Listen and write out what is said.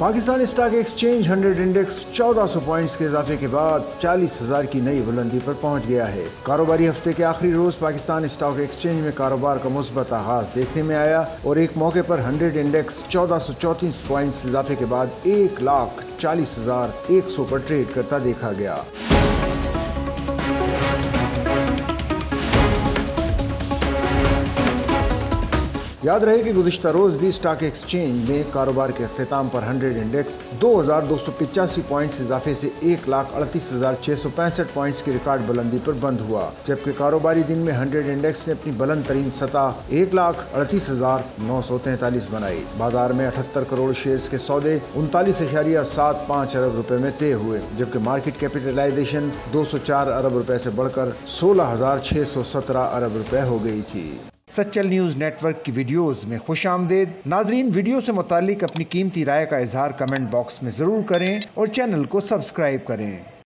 Pakistan stock exchange 100 index 1400 points के इजाफे के बाद 40,000 की नई बुलंदी पर पहुंच गया है। कारोबारी हफ्ते के आखिरी रोज पाकिस्तान स्टॉक एक्सचेंज में कारोबार का मुस्बत आगाज देखने में आया और एक मौके पर 100 इंडेक्स 1434 पॉइंट्स इजाफे के बाद 1,40,100 पर ट्रेड करता देखा गया। याद रहे कि गुज़िश्ता रोज भी स्टॉक एक्सचेंज में कारोबार के अख्ताम पर 100 इंडेक्स 2,285 पॉइंट्स इजाफे से 1,38,665 पॉइंट्स की रिकॉर्ड बुलंदी पर बंद हुआ, जबकि कारोबारी दिन में 100 इंडेक्स ने अपनी बुलंद तरीन सतह 1,38,943 बनाई। बाजार में 78 करोड़ शेयर्स के सौदे 39.75 अरब रुपए में तय हुए, जबकि मार्केट कैपिटलाइजेशन 204 अरब रुपए से बढ़कर 16,617 अरब रुपए हो गई थी। सच्चल न्यूज़ नेटवर्क की वीडियोस में खुश आमदेद। नाजरीन, वीडियो से मुतालिक अपनी कीमती राय का इजहार कमेंट बॉक्स में ज़रूर करें और चैनल को सब्सक्राइब करें।